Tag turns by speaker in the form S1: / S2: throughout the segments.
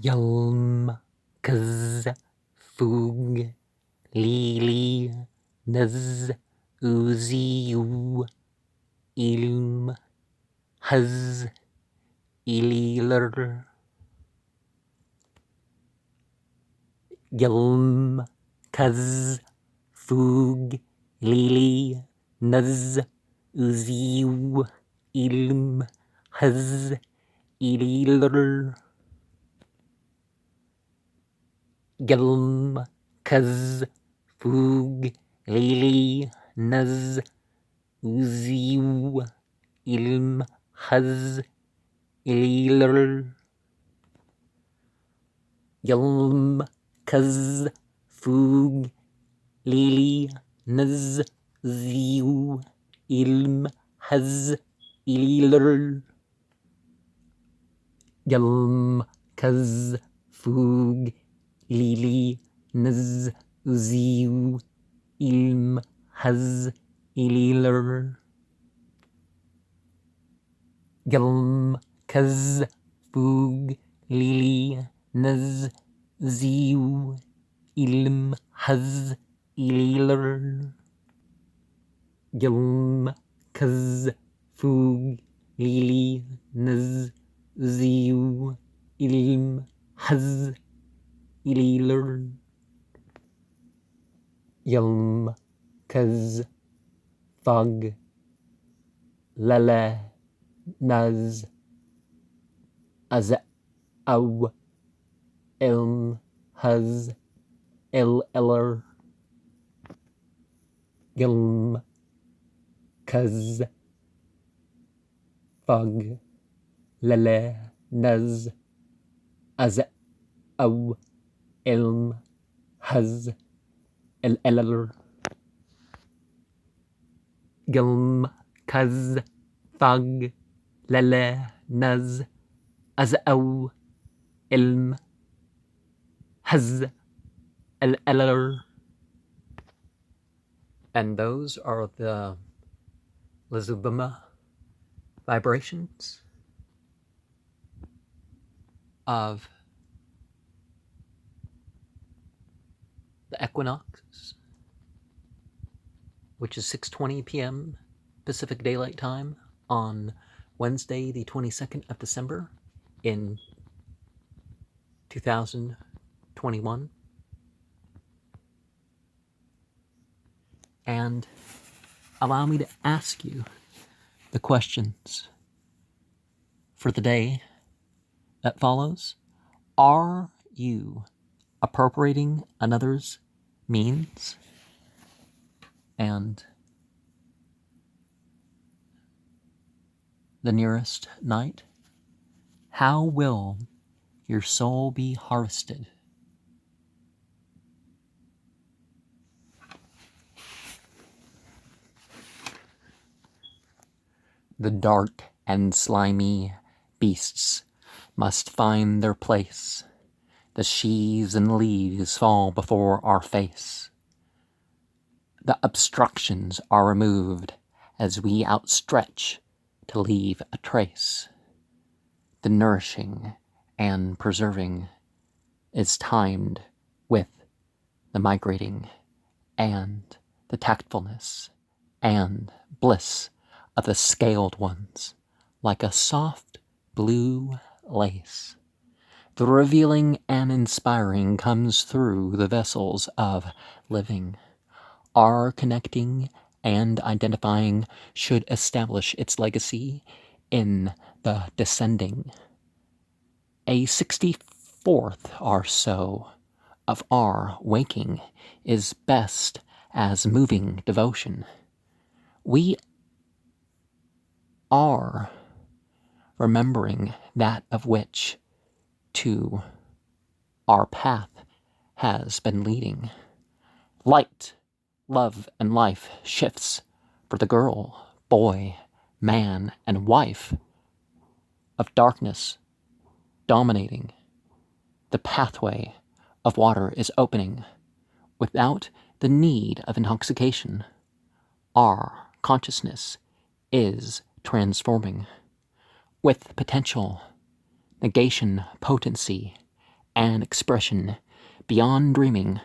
S1: Yalm, kaz, fug, lili, naz, uziuw, ililm, haz, ililr. Yalm, kaz, fug, lili, naz, uziuw, ililm, haz, ililr. Yalm, kaz, fug, lili, naz, uziuw, ililm, haz, ililr. Yalm, kaz, fug, lili, naz, uziuw, ililm, haz, ililr. Yalm, kaz, fug, lili, naz, uziuw, ililm, haz, ililr. Yalm, kaz, fug, lili, naz, uziuw, ililm, haz, ililr. Yalm, kaz, fug, lili, naz, uziuw, ililm, haz, ililr. Yalm, kaz, fug, lili, naz, uziuw, ililm, haz, ililr. Yalm, kaz, fug, lili, naz, uziuw, ililm, haz, ililr. Yalm, kaz, fug, lili, naz, uziuw, ililm, haz, ililr. And those are the Lzwvmmh vibrations of the Equinox, which is 6:20 p.m. Pacific Daylight Time on Wednesday, the 22nd of December in 2021. And allow me to ask you the questions for the day that follows. Are you appropriating another's means and the nearest night? How will your soul be harvested? The dark and slimy beasts must find their place. The sheaves and leaves fall before our face. The obstructions are removed as we outstretch to leave a trace. The nourishing and preserving is timed with the migrating and the tactfulness and bliss of the scaled ones, like a soft blue lace. The revealing and inspiring comes through the vessels of living. Our connecting and identifying should establish its legacy in the descending. A 64th or so of our waking is best as moving devotion. We are remembering that of which to our path has been leading. Light, love, and life shifts for the girl, boy, man, and wife of darkness dominating. The pathway of water is opening without the need of intoxication. Our consciousness is transforming with potential, negation, potency, an expression beyond dreaming,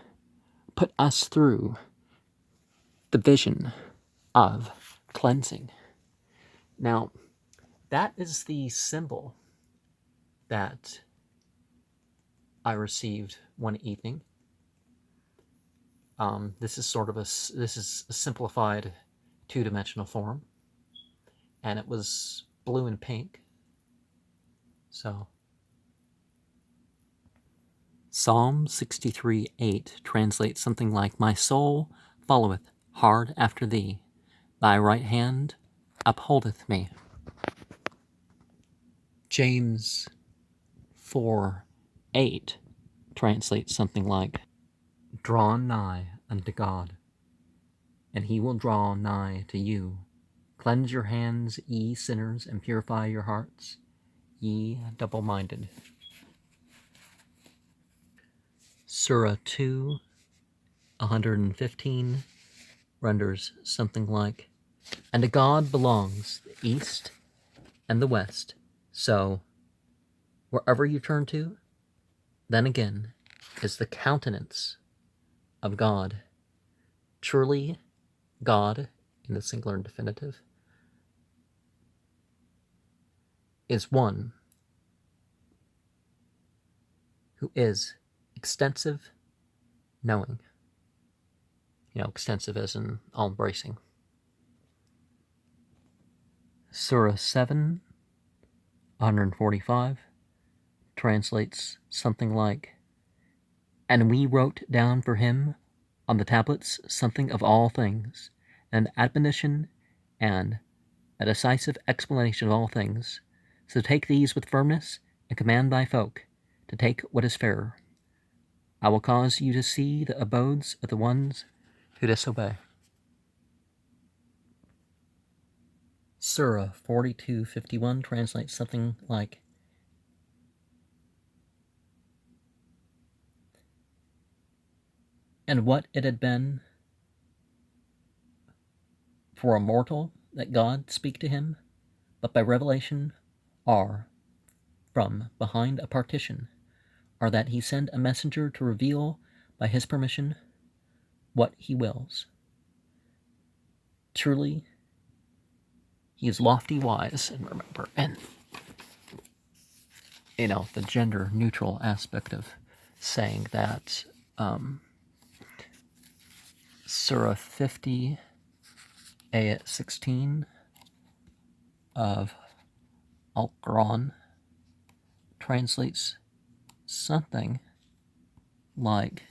S1: put us through the vision of cleansing. Now, that is the symbol that I received one evening. This is a simplified two-dimensional form, and it was blue and pink. So, Psalm 63:8 translates something like, "My soul followeth hard after thee, thy right hand upholdeth me." James 4:8 translates something like, "Draw nigh unto God, and he will draw nigh to you. Cleanse your hands, ye sinners, and purify your hearts, ye double-minded." Surah 2:115 renders something like, "And to God belongs the east and the west, so wherever you turn to, then again is the countenance of God." Truly, God, in the singular and definitive, is one who is extensive, knowing. Extensive as in all-embracing. Surah 7:145 translates something like, "And we wrote down for him on the tablets something of all things, an admonition and a decisive explanation of all things. So take these with firmness, and command thy folk to take what is fairer. I will cause you to see the abodes of the ones who disobey." Surah 42:51 translates something like, "And what it had been for a mortal that God speak to him, but by revelation, or from behind a partition, or that he send a messenger to reveal by his permission what he wills. Truly, he is lofty wise." And remember, and the gender neutral aspect of saying that, Surah 50 ayat 16 of Al-Quran translates something like,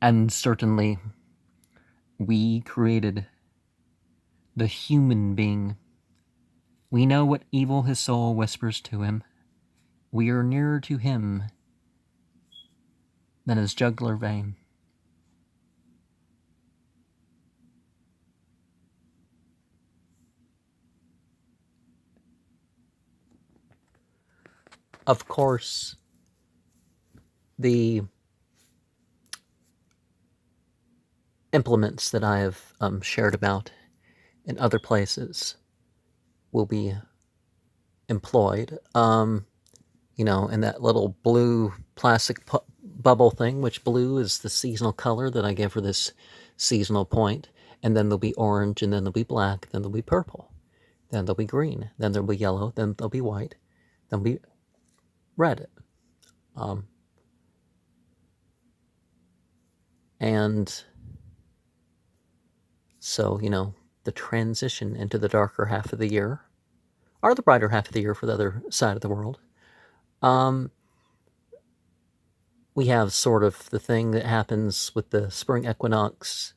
S1: "And certainly we created the human being. We know what evil his soul whispers to him. We are nearer to him than his jugular vein." Of course, the implements that I have shared about in other places will be employed. In that little blue plastic bubble thing, which blue is the seasonal color that I give for this seasonal point, and then there'll be orange, and then there'll be black, then there'll be purple, then there'll be green, then there'll be yellow, then there'll be white, then there'll be red. And so, the transition into the darker half of the year, or the brighter half of the year for the other side of the world, we have sort of the thing that happens with the spring equinox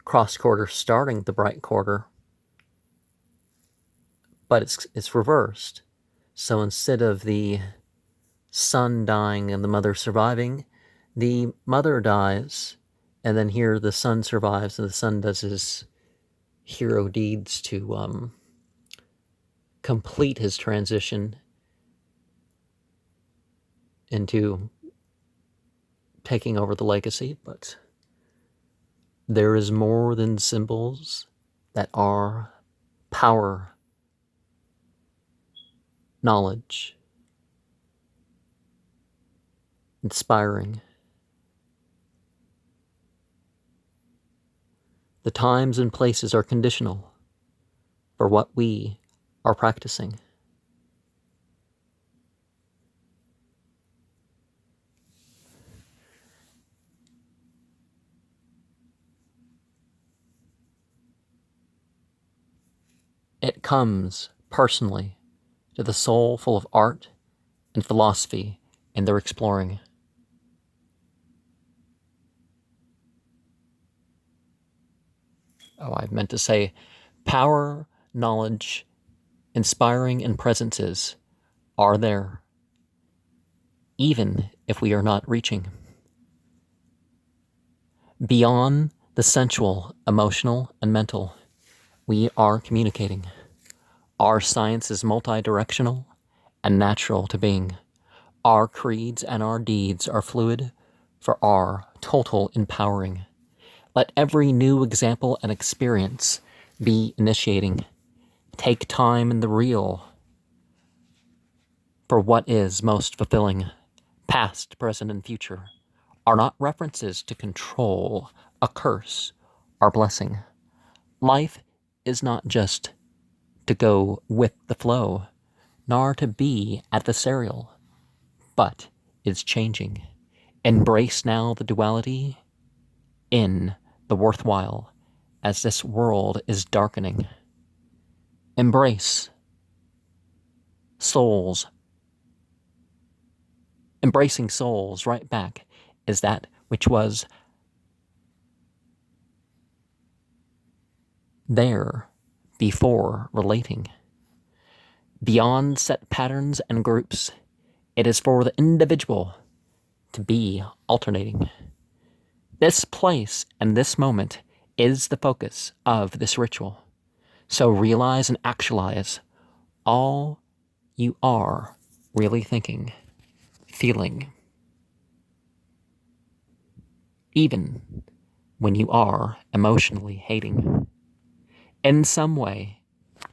S1: cross quarter starting the bright quarter, but it's reversed. So instead of the son dying and the mother surviving, the mother dies, and then here the son survives, and the son does his hero deeds to complete his transition into taking over the legacy. But there is more than symbols that are power knowledge, inspiring. The times and places are conditional for what we are practicing. It comes personally to the soul full of art and philosophy in their exploring. Oh, I meant to say power, knowledge, inspiring, and presences are there, even if we are not reaching. Beyond the sensual, emotional, and mental, we are communicating. Our science is multi-directional and natural to being. Our creeds and our deeds are fluid for our total empowering. Let every new example and experience be initiating. Take time in the real for what is most fulfilling. Past, present, and future are not references to control, a curse, or blessing. Life is not just to go with the flow, nor to be adversarial, but is changing. Embrace now the duality in the worthwhile as this world is darkening. Embrace souls. Embracing souls right back is that which was there before relating. Beyond set patterns and groups, it is for the individual to be alternating. This place and this moment is the focus of this ritual. So realize and actualize all you are really thinking, feeling, even when you are emotionally hating. In some way,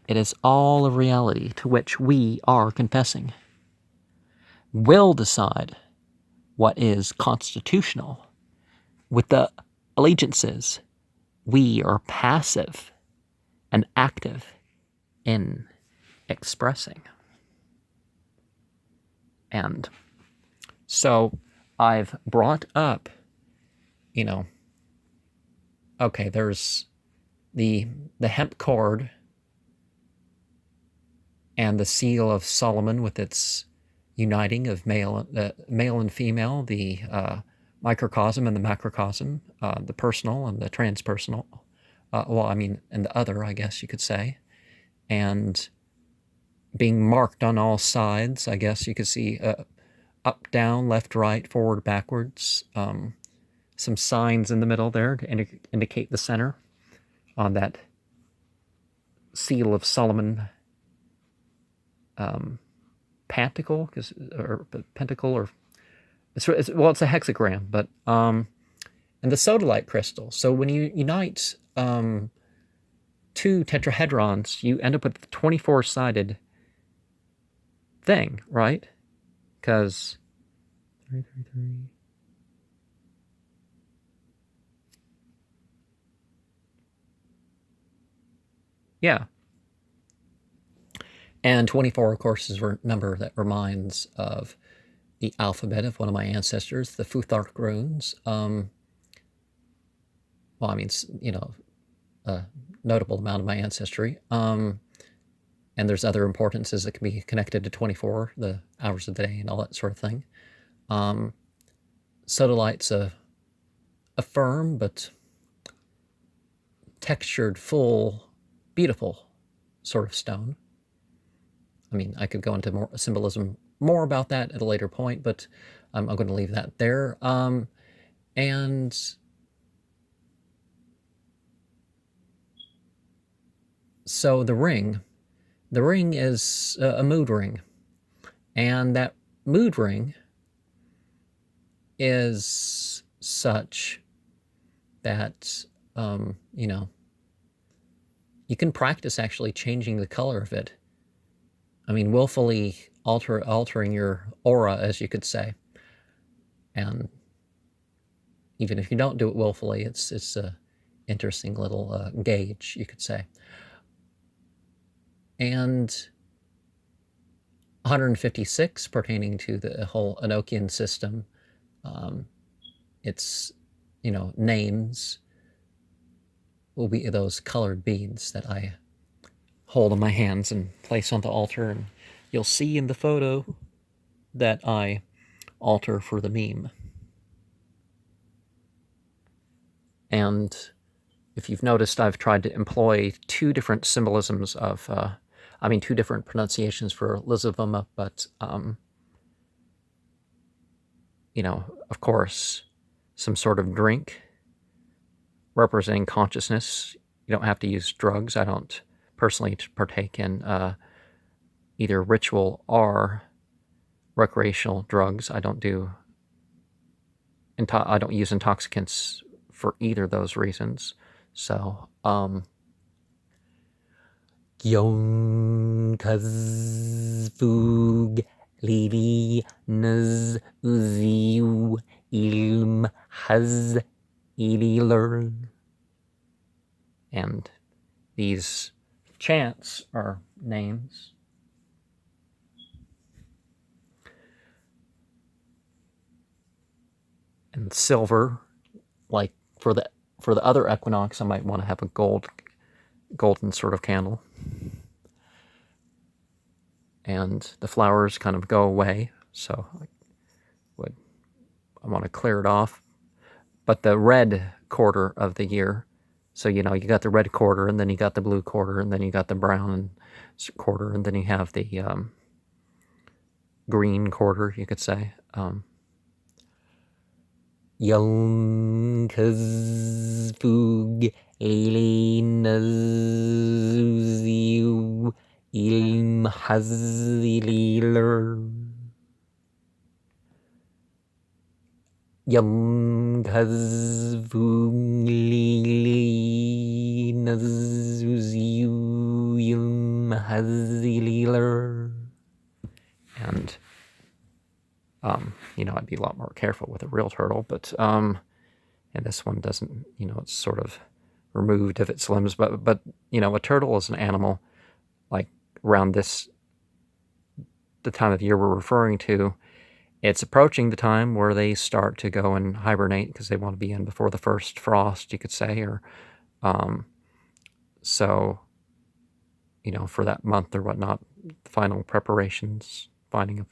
S1: it is all a reality to which we are confessing. We'll decide what is constitutional. With the allegiances, we are passive and active in expressing. And so I've brought up, okay, there's the hemp cord and the seal of Solomon with its uniting of male and female, the microcosm and the macrocosm, the personal and the transpersonal. And the other, I guess you could say. And being marked on all sides, I guess you could see up, down, left, right, forward, backwards. Some signs in the middle there to indicate the center on that seal of Solomon pentacle, or it's a hexagram, but and the sodalite crystal. So when you unite two tetrahedrons, you end up with a 24-sided thing, right? Because 3, 3, 3. Yeah. And 24, of course, is a number that reminds of the alphabet of one of my ancestors, the Futhark runes. A notable amount of my ancestry. And there's other importances that can be connected to 24, the hours of the day and all that sort of thing. Sodalite's a firm but textured, full, beautiful sort of stone. I could go into more symbolism, more about that at a later point, but I'm going to leave that there. And so the ring is a mood ring, and that mood ring is such that, you can practice actually changing the color of it willfully altering your aura, as you could say. And even if you don't do it willfully, it's a interesting little gauge, you could say. And 156 pertaining to the whole Enochian system. Its names will be those colored beads that I hold in my hands and place on the altar, and you'll see in the photo that I alter for the meme. And if you've noticed, I've tried to employ two different symbolisms of, two different pronunciations for Lzwvmmh, but, of course, some sort of drink representing consciousness. You don't have to use drugs. I don't personally partake in either ritual or recreational drugs. I don't use intoxicants for either of those reasons. So, Yon kazfug lili uziuw ililr. And these chants are names. And silver, like for the other equinox, I might want to have a golden sort of candle. And the flowers kind of go away, so I want to clear it off. But the red quarter of the year, so you got the red quarter, and then you got the blue quarter, and then you got the brown quarter, and then you have the green quarter, you could say. Yon kazfug lili uziuw ililr. Yon kazfug lili uziuw ililr. And I'd be a lot more careful with a real turtle, but and this one doesn't, it's sort of removed of its limbs, but a turtle is an animal, like around the time of year we're referring to, it's approaching the time where they start to go and hibernate because they want to be in before the first frost, you could say, or so for that month or whatnot, final preparations, finding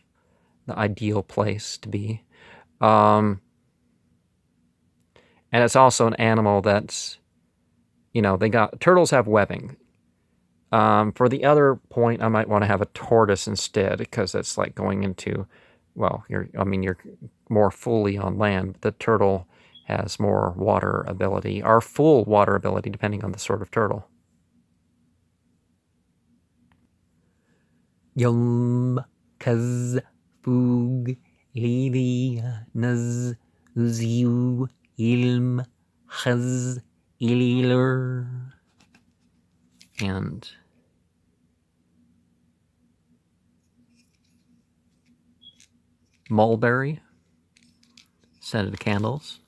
S1: the ideal place to be. And it's also an animal that's, turtles have webbing. For the other point, I might want to have a tortoise instead, because it's like going into, you're more fully on land. The turtle has more water ability, or full water ability, depending on the sort of turtle. Yom kazfug lili uziuw ililr. And mulberry, scented candles,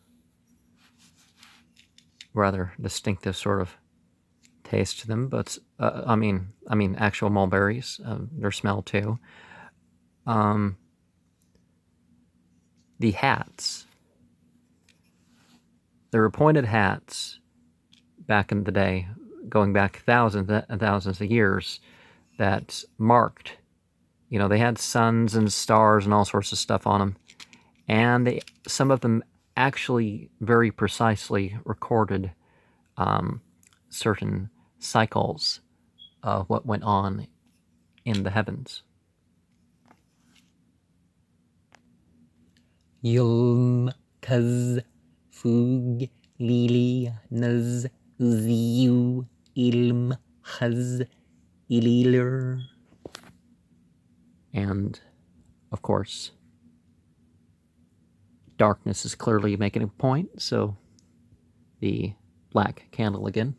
S1: rather distinctive sort of taste to them, but actual mulberries, their smell too. The hats. There were pointed hats back in the day, going back thousands and thousands of years, that marked, they had suns and stars and all sorts of stuff on them, and some of them actually very precisely recorded certain cycles of what went on in the heavens. Yom kazfug lili uziuw ililr. And, of course, darkness is clearly making a point, so the black candle again.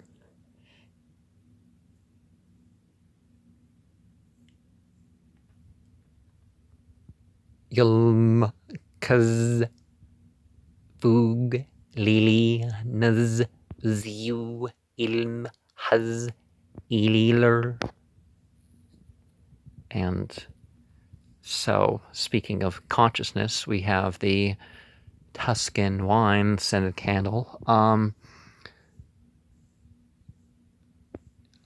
S1: Yulm, Kaz, Fug, Lili, Nuz, Uziuw, ililr, Huz, ililr. And so, speaking of consciousness, we have the Tuscan wine scented candle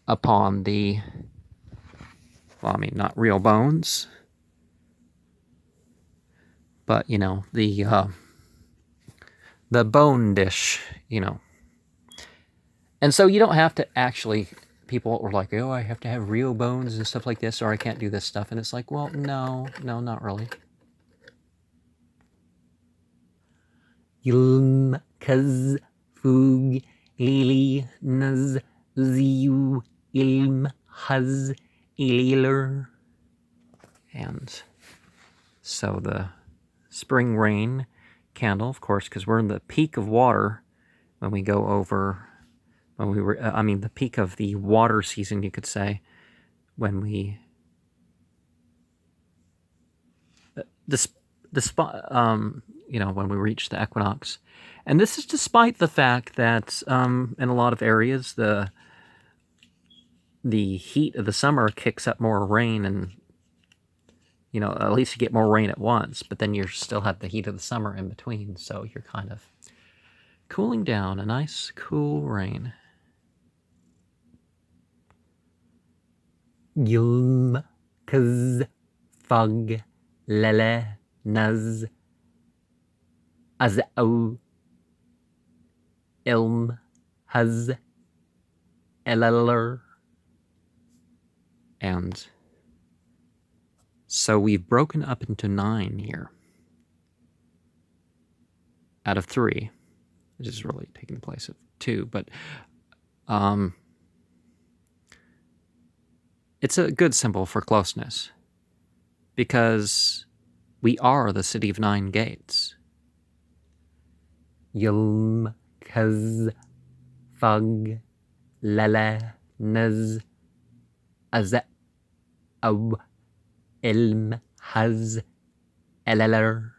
S1: upon the, well, I mean, not real bones, but, you know, the bone dish, you know. And so you don't have to actually, people are like, oh, I have to have real bones and stuff like this, or I can't do this stuff. And it's like, well, no, not really. Yulm, Kaz, Fug, Lili, Nuz, Uziuw, ililr, Huz, ililr. And so the spring rain candle, of course, because we're in the peak of water when we go over, when we were, I mean, the peak of the water season, you could say, when we, the spot, you know, when we reach the equinox. And this is despite the fact that in a lot of areas, the heat of the summer kicks up more rain, and, you know, at least you get more rain at once, but then you still have the heat of the summer in between, so you're kind of cooling down, a nice cool rain. Yulm, Kaz, Fug, Lili, Nuz, uziuw, ililr, Huz, ililr. And so we've broken up into 9 here out of 3, which is really taking the place of 2, but it's a good symbol for closeness, because we are the city of 9 gates. Yulm, Kaz, Fug, Lili, Nuz, uziuw, ililr, Huz, ililr.